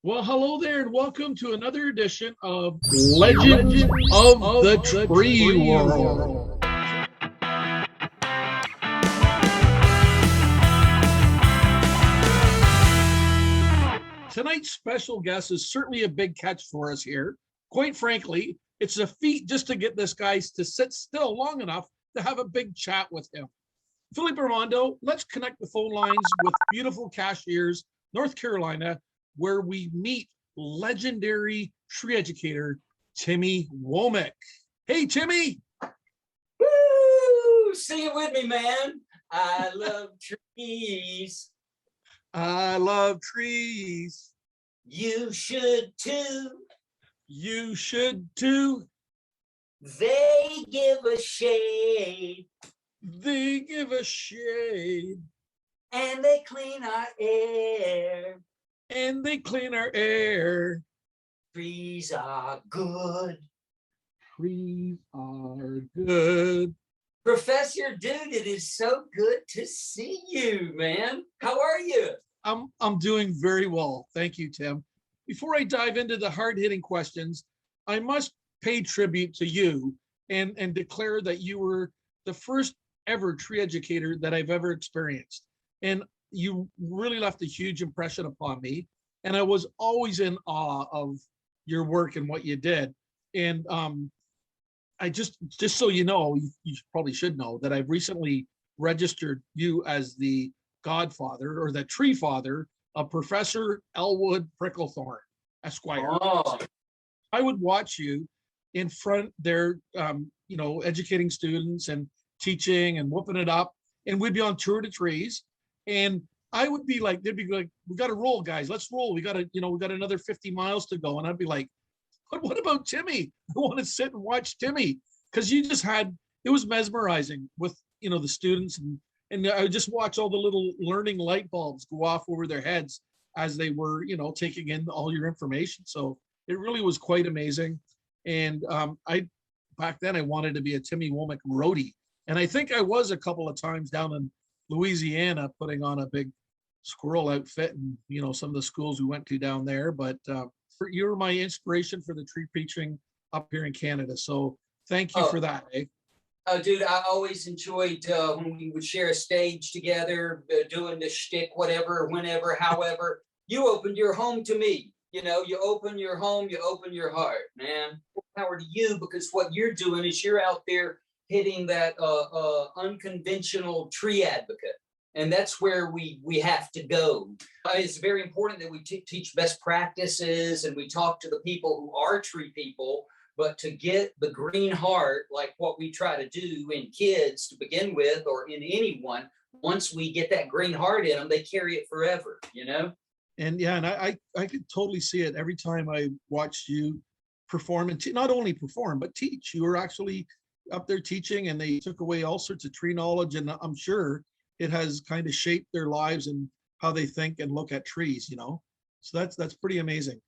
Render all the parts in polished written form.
Well, hello there, and welcome to another edition of Legends of the Tree World. Tonight's special guest is certainly a big catch for us here. Quite frankly, it's a feat just to get this guy to sit still long enough to have a big chat with him. Philip Armando, let's connect the phone lines with beautiful Cashiers, North Carolina, where we meet legendary tree educator Timmy Womick. Hey, Timmy. Woo! Sing it with me, man. I love trees. I love trees. You should too. You should too. They give a shade. They give a shade. And they clean our air. And they clean our air. Trees are good. Trees are good. Professor Dude, it is so good to see you, man. How are you? I'm doing very well. Thank you, Tim. Before I dive into the hard-hitting questions, I must pay tribute to you and declare that you were the first ever tree educator that I've ever experienced. And you really left a huge impression upon me. And I was always in awe of your work and what you did. And I just so you know, you probably should know that I've recently registered you as the godfather or the tree father of Professor Elwood Pricklethorne, Esquire. Oh, I would watch you in front there, educating students and teaching and whooping it up. And we'd be on tour to trees. And I would be like, they'd be like, we got to roll, guys. Let's roll. We got to, we got another 50 miles to go. And I'd be like, but what about Timmy? I want to sit and watch Timmy. Because you just had, it was mesmerizing with, the students. And I would just watch all the little learning light bulbs go off over their heads as they were, taking in all your information. So it really was quite amazing. And back then I wanted to be a Timmy Womick roadie. And I think I was a couple of times down in Louisiana putting on a big squirrel outfit and, some of the schools we went to down there. But you were my inspiration for the tree preaching up here in Canada. So thank you for that. Eh? Oh, dude, I always enjoyed when we would share a stage together, doing the shtick, whatever, whenever, however. You opened your home to me. You open your home, you open your heart, man. Power to you, because what you're doing is you're out there hitting that unconventional tree advocate. And that's where we have to go. It's very important that we teach best practices and we talk to the people who are tree people. But to get the green heart, like what we try to do in kids to begin with, or in anyone, once we get that green heart in them, they carry it forever, And yeah, and I could totally see it every time I watched you perform and not only perform, but teach. You were actually up there teaching and they took away all sorts of tree knowledge. And I'm sure it has kind of shaped their lives and how they think and look at trees, So that's pretty amazing.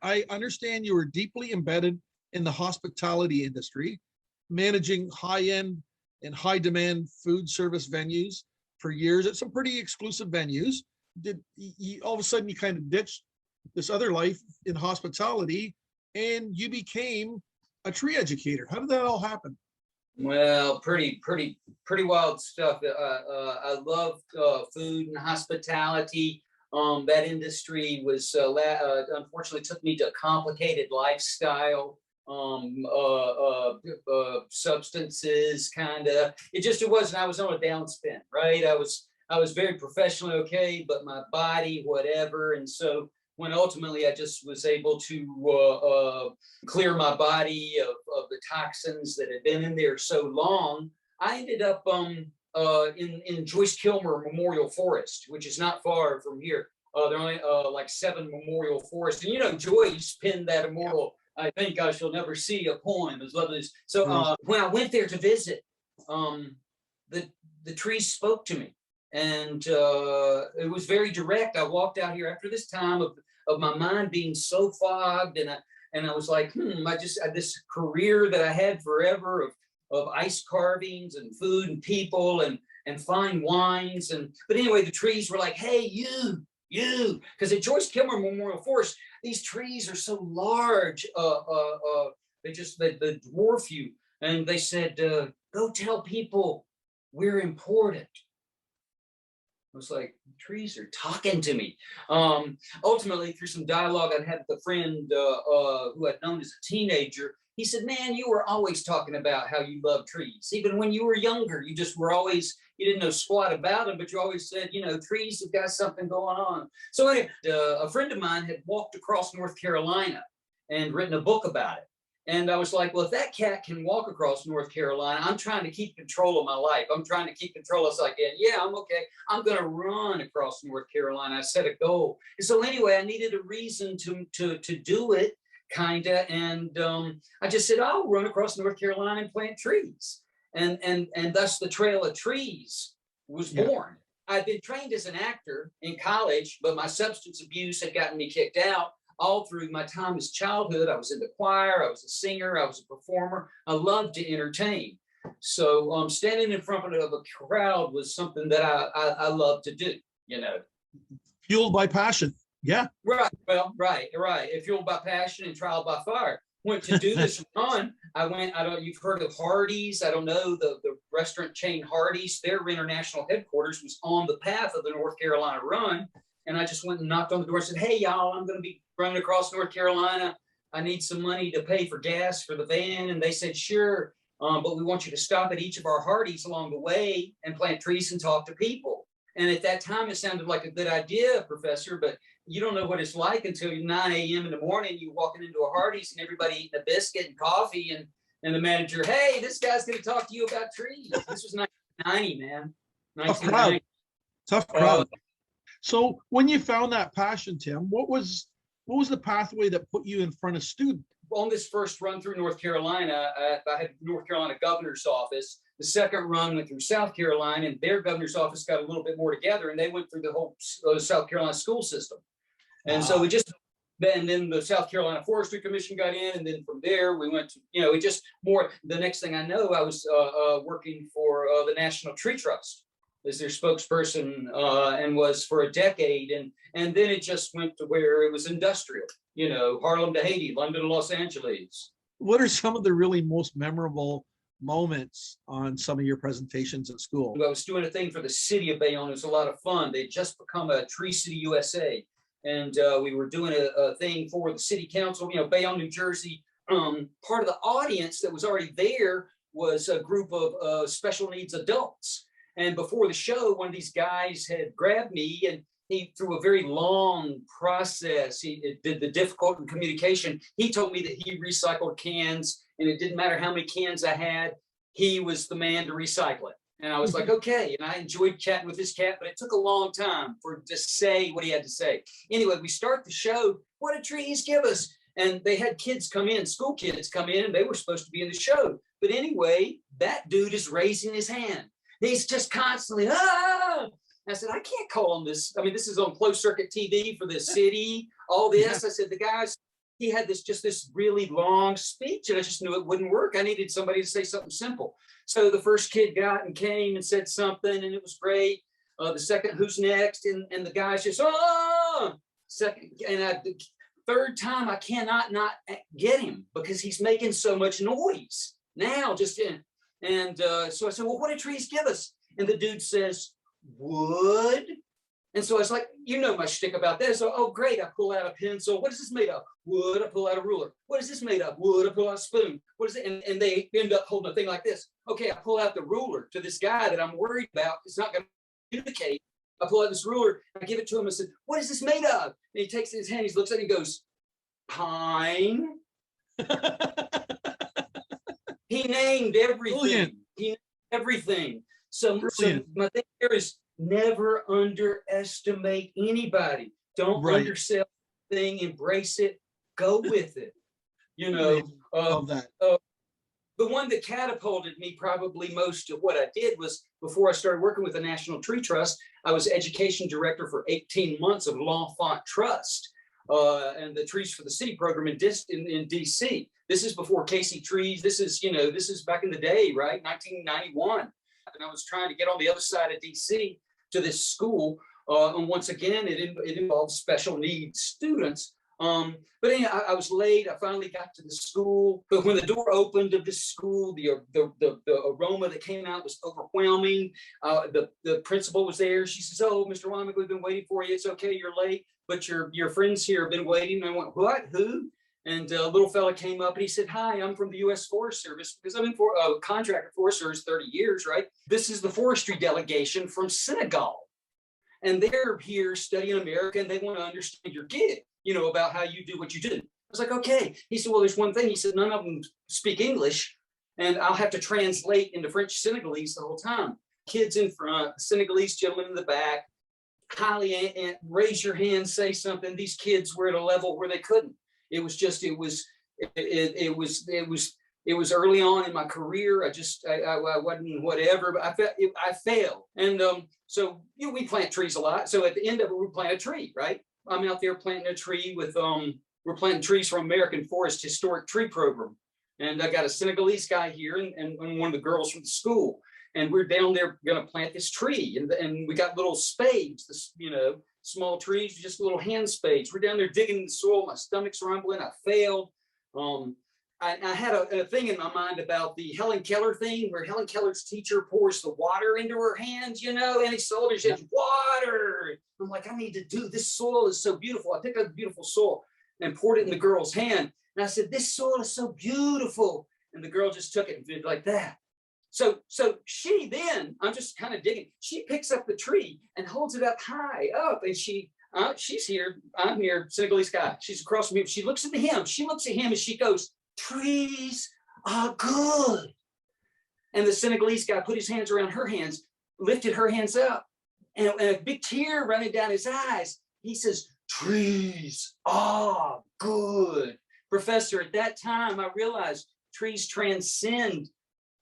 I understand you were deeply embedded in the hospitality industry, managing high-end and high-demand food service venues for years at some pretty exclusive venues. Did you, all of a sudden you kind of ditched this other life in hospitality and you became a tree educator? How did that all happen? Well, pretty wild stuff. I love food and hospitality. That industry was unfortunately took me to a complicated lifestyle. Substances, kind of. It wasn't. I was on a downspin, right? I was very professionally okay, but my body, whatever. And so when ultimately I just was able to clear my body of the toxins that had been in there so long, I ended up in Joyce Kilmer Memorial Forest, which is not far from here. There are only like 7 memorial forests, and Joyce penned that immortal. I think I shall never see a poem as lovely as. So when I went there to visit, the trees spoke to me, and it was very direct. I walked out here after this time of my mind being so fogged, and I was like, I just had this career that I had forever of ice carvings and food and people and fine wines, but anyway, the trees were like, hey, you, because at Joyce Kilmer Memorial Forest, these trees are so large. They dwarf you. And they said, go tell people we're important. I was like, trees are talking to me. Ultimately, through some dialogue I'd had with a friend who I'd known as a teenager, he said, man, you were always talking about how you love trees. Even when you were younger, you just were always, you didn't know squat about them, but you always said, you know, trees have got something going on. So anyway, a friend of mine had walked across North Carolina and written a book about it. And I was like, well, if that cat can walk across North Carolina, I'm trying to keep control of my life. I'm trying to keep control. I was like, yeah, I'm okay. I'm going to run across North Carolina. I set a goal. And so anyway, I needed a reason to do it, kind of. And I just said, I'll run across North Carolina and plant trees. And thus the Trail of Trees was born. I'd been trained as an actor in college, but my substance abuse had gotten me kicked out. All through my time as childhood, I was in the choir, I was a singer, I was a performer. I loved to entertain. So standing in front of a crowd was something that I love to do, you know. Fueled by passion. Yeah. Right. Well, right. Fueled by passion and trial by fire. Went to do this run. You've heard of Hardee's. I don't know, the restaurant chain Hardee's. Their international headquarters was on the path of the North Carolina run. And I just went and knocked on the door and said, hey, y'all, I'm going to be running across North Carolina. I need some money to pay for gas for the van. And they said, sure, but we want you to stop at each of our Hardee's along the way and plant trees and talk to people. And at that time, it sounded like a good idea, Professor, but you don't know what it's like until 9 a.m. in the morning, you walking into a Hardee's and everybody eating a biscuit and coffee and the manager, hey, this guy's going to talk to you about trees. This was 1990, man. 1990. Tough crowd. So when you found that passion, Tim, what was the pathway that put you in front of students? On this first run through North Carolina, I had North Carolina governor's office. The second run went through South Carolina, and their governor's office got a little bit more together, and they went through the whole South Carolina school system. And so and then the South Carolina Forestry Commission got in, and then from there we went to, it just more. The next thing I know, I was working for the National Tree Trust as their spokesperson, and was for a decade. And then it just went to where it was industrial, Harlem to Haiti, London to Los Angeles. What are some of the really most memorable moments on some of your presentations at school? I was doing a thing for the city of Bayonne. It was a lot of fun. They'd just become a Tree City, USA. And we were doing a thing for the city council, Bayonne, New Jersey. Part of the audience that was already there was a group of special needs adults. And before the show, one of these guys had grabbed me, and he, through a very long process, he did the difficult in communication. He told me that he recycled cans, and it didn't matter how many cans I had, he was the man to recycle it. And I was like, okay. And I enjoyed chatting with this cat, but it took a long time for him to say what he had to say. Anyway, we start the show. What do trees give us? And they had kids come in, school kids come in, and they were supposed to be in the show. But anyway, that dude is raising his hand. He's just constantly, ah! I said, I can't call on this. I mean, this is on closed circuit TV for the city, all this. I said, the guys, he had this really long speech, and I just knew it wouldn't work. I needed somebody to say something simple. So the first kid got and came and said something, and it was great. The second, who's next? And the guys just, oh! Second, and the third time, I cannot not get him because he's making so much noise now, just in. And so I said, well, what do trees give us? And the dude says, wood. And so I was like, my shtick about this. So, oh, great. I pull out a pencil. What is this made of? Wood. I pull out a ruler. What is this made of? Wood. I pull out a spoon. What is it? And they end up holding a thing like this. Okay, I pull out the ruler to this guy that I'm worried about. It's not going to communicate. I pull out this ruler. I give it to him. I said, what is this made of? And he takes it in his hand. He looks at it and he goes, pine. He named everything. Brilliant. He named everything. So my thing here is never underestimate anybody. Don't undersell the thing. Embrace it. Go with it. Love that. The one that catapulted me probably most to what I did was before I started working with the National Tree Trust, I was education director for 18 months of L'Enfant Trust and the Trees for the City program in DC. This is before Casey Trees. This is back in the day, right? 1991. And I was trying to get on the other side of DC to this school. And once again, it involves special needs students. But anyway, I was late. I finally got to the school. But when the door opened of the school, the aroma that came out was overwhelming. The principal was there. She says, "Oh, Mr. Womick, we've been waiting for you. It's okay, you're late, but your friends here have been waiting." And I went, "What? Who?" And a little fella came up and he said, "Hi, I'm from the U.S. Forest Service," because I've been for a contractor Forest Service 30 years, right? "This is the forestry delegation from Senegal. And they're here studying America and they want to understand your gig, about how you do what you do." I was like, "Okay." He said, "Well, there's one thing." He said, "None of them speak English and I'll have to translate into French Senegalese the whole time. Kids in front, Senegalese gentlemen in the back, highly and raise your hand, say something." These kids were at a level where they couldn't. It was early on in my career. I wasn't whatever, but I failed. And so we plant trees a lot. So at the end of it, we plant a tree, right? I'm out there planting a tree with we're planting trees from American Forest Historic Tree Program. And I got a Senegalese guy here and one of the girls from the school. And we're down there going to plant this tree. And we got little spades, small trees, just little hand spades. We're down there digging in the soil. My stomach's rumbling. I failed. I had a thing in my mind about the Helen Keller thing, where Helen Keller's teacher pours the water into her hands, Annie Sullivan says, "Water." I'm like, I need to do this. Soil is so beautiful. I picked up beautiful soil and poured it in the girl's hand. And I said, "This soil is so beautiful." And the girl just took it and did like that. So she then, I'm just kind of digging, she picks up the tree and holds it up high up. And she's here, I'm here, Senegalese guy. She's across from me. She looks at him. She looks at him and she goes, "Trees are good." And the Senegalese guy put his hands around her hands, lifted her hands up, and a big tear running down his eyes. He says, "Trees are good." Professor, at that time, I realized trees transcend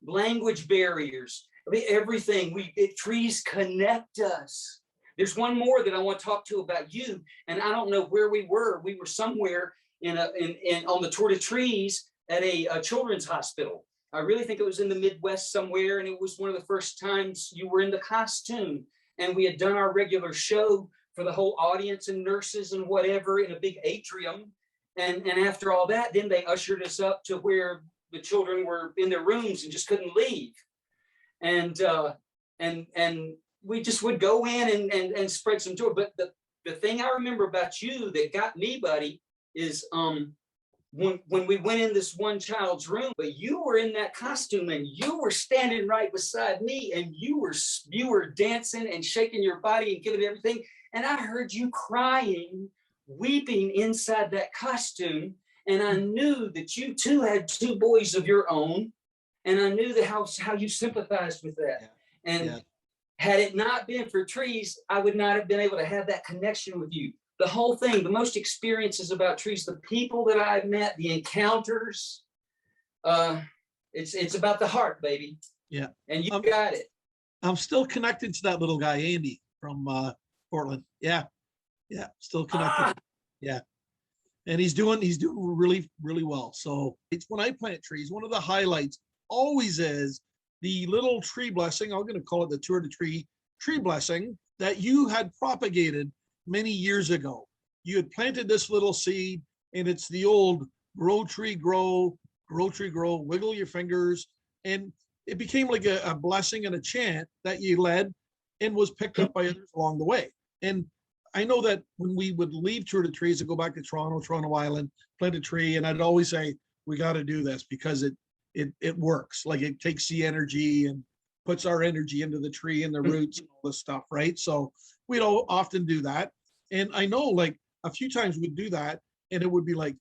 language barriers. I mean, everything. Trees connect us. There's one more that I want to talk to about you, and I don't know where we were. We were somewhere on the Tour de Trees at a children's hospital. I really think it was in the Midwest somewhere, and it was one of the first times you were in the costume, and we had done our regular show for the whole audience and nurses and whatever in a big atrium. And after all that, then they ushered us up to where the children were in their rooms and just couldn't leave. And we just would go in and spread some joy. But the thing I remember about you that got me, buddy, is when we went in this one child's room, but you were in that costume and you were standing right beside me and you were dancing and shaking your body and giving everything. And I heard you crying, weeping inside that costume. And I knew that you too had two boys of your own. And I knew how you sympathized with that. Yeah. And had it not been for trees, I would not have been able to have that connection with you. The whole thing, the most experiences about trees, the people that I've met, the encounters, it's about the heart, baby. Yeah. And you got it. I'm still connected to that little guy, Andy, from Portland. Yeah. Still connected. Yeah. And he's doing really, really well. So it's when I plant trees, one of the highlights always is the little tree blessing. I'm going to call it the Tour de Tree tree blessing that you had propagated many years ago. You had planted this little seed, and it's the old grow tree grow, wiggle your fingers. And it became like a blessing and a chant that you led and was picked up by others along the way. And I know that when we would leave Tour de Trees and go back to Toronto Island, plant a tree, and I'd always say, we got to do this because it works. Like it takes the energy and puts our energy into the tree and the roots and all this stuff, right? So we'd often do that. And I know like a few times we'd do that and it would be like,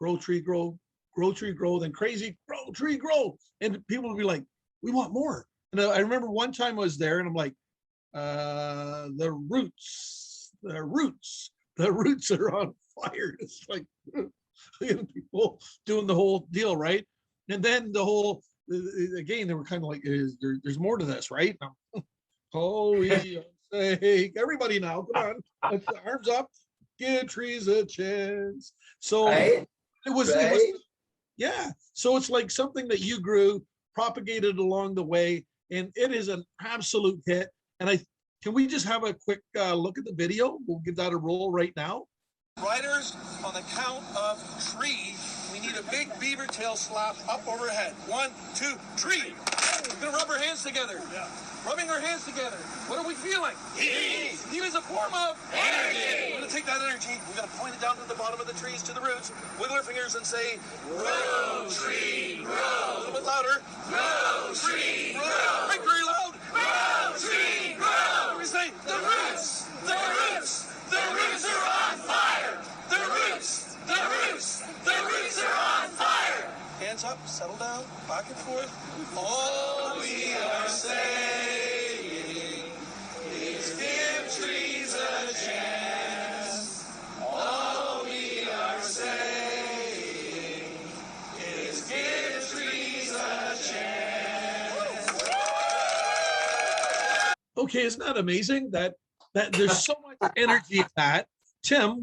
grow tree, grow, then crazy, grow tree, grow. And people would be like, we want more. And I remember one time I was there and I'm like, the roots are on fire. It's like people doing the whole deal, right? And then the whole, again, they were kind of like, there's more to this, right? Oh, easy on sake. Everybody now, come on, put the arms up, give trees a chance. So it was, yeah. So it's like something that you grew, propagated along the way, and it is an absolute hit. And can we just have a quick look at the video? We'll give that a roll right now. Riders, on the count of tree, we need a big beaver tail slap up overhead. 1, 2, tree. We're gonna rub our hands together. Yeah. Rubbing our hands together. What are we feeling? Heat. Heat is a form of energy. We're gonna take that energy, we're gonna point it down to the bottom of the trees, to the roots, wiggle our fingers and say, grow, tree, grow. A little bit louder. Grow, tree, grow. Right, very loud. Grow, tree, grow. We say, the roots, the roots, the roots are on fire. The roots, the roots, the roots are on fire. Hands up, settle down, back and forth. All we are saying is give trees a chance. All we are saying is give trees a chance. Okay, isn't that amazing that there's so much energy in that? Tim,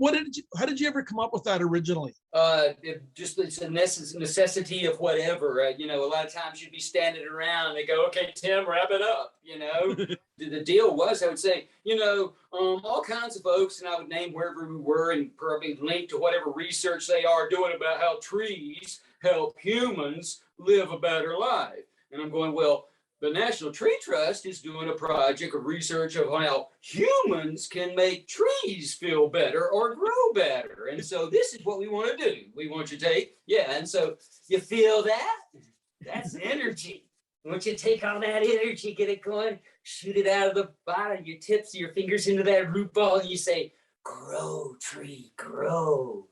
how did you ever come up with that originally? It's a necessity of whatever. You know, a lot of times you'd be standing around and they go, okay, Tim, wrap it up. You know, the deal was, I would say, you know, all kinds of folks, and I would name wherever we were and probably link to whatever research they are doing about how trees help humans live a better life. And I'm going, well, the National Tree Trust is doing a project of research of how humans can make trees feel better or grow better. And so this is what we want to do. We want you to take, and so you feel that? That's energy. Once you take all that energy, get it going, shoot it out of the bottom, your tips of your fingers into that root ball, and you say, grow, tree, grow.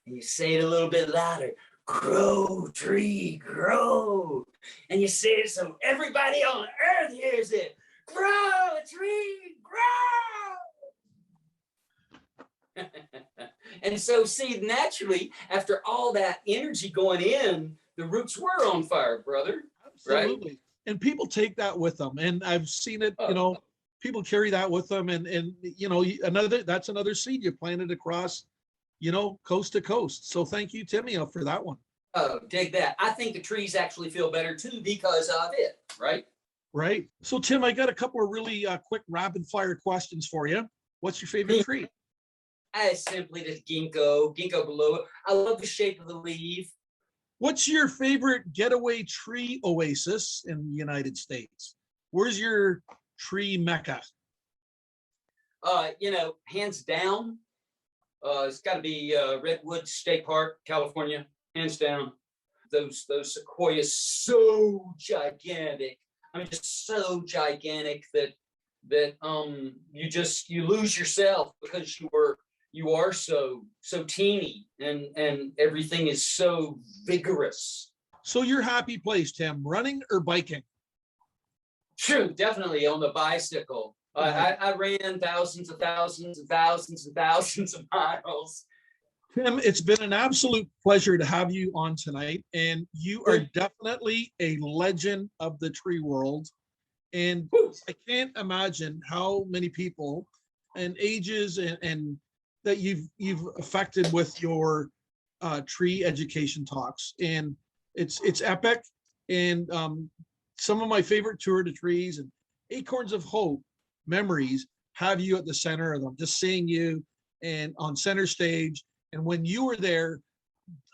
And you say it a little bit louder. Grow, tree, grow. And you say it so everybody on earth hears it. Grow, tree, grow. And so, see, naturally, after all that energy going in, the roots were on fire, brother. Absolutely. Right? And people take that with them. And I've seen it, you know, people carry that with them. And you know, that's another seed you planted across, you know, coast to coast. So thank you, Timmy, for that one. Oh, dig that. I think the trees actually feel better too because of it, right? Right. So, Tim, I got a couple of really quick rapid fire questions for you. What's your favorite tree? I simply the ginkgo below. I love the shape of the leaf. What's your favorite getaway tree oasis in the United States? Where's your tree mecca? You know, hands down, it's got to be Redwood State Park, California. Hands down. Those sequoias so gigantic. I mean, just so gigantic that you lose yourself because you are so teeny and everything is so vigorous. So your happy place, Tim, running or biking? True, definitely on the bicycle. I ran thousands of miles. Tim, it's been an absolute pleasure to have you on tonight, and you are definitely a legend of the tree world. And I can't imagine how many people and ages and that you've affected with your tree education talks. And it's epic. And some of my favorite Tour de Trees and Acorns of Hope memories have you at the center of them, just seeing you and on center stage. And when you were there,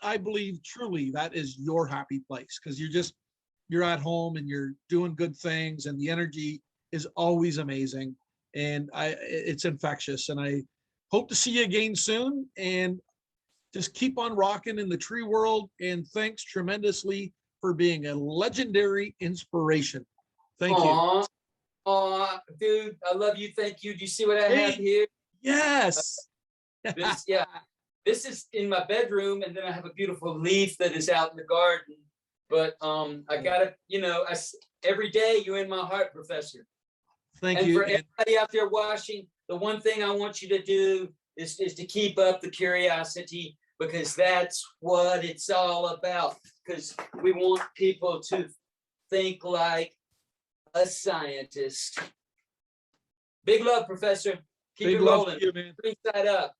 I believe truly that is your happy place because you're at home and you're doing good things and the energy is always amazing. And it's infectious. And I hope to see you again soon and just keep on rocking in the tree world. And thanks tremendously for being a legendary inspiration. Thank you. Aw, dude, I love you. Thank you. Do you see what I have here? Yes. This is in my bedroom, and then I have a beautiful leaf that is out in the garden. But I gotta, every day you're in my heart, Professor. Thank and you. For everybody out there watching, the one thing I want you to do is to keep up the curiosity, because that's what it's all about. Because we want people to think like a scientist. Big love, Professor. Keep it rolling. Big love to you, man. Bring that up.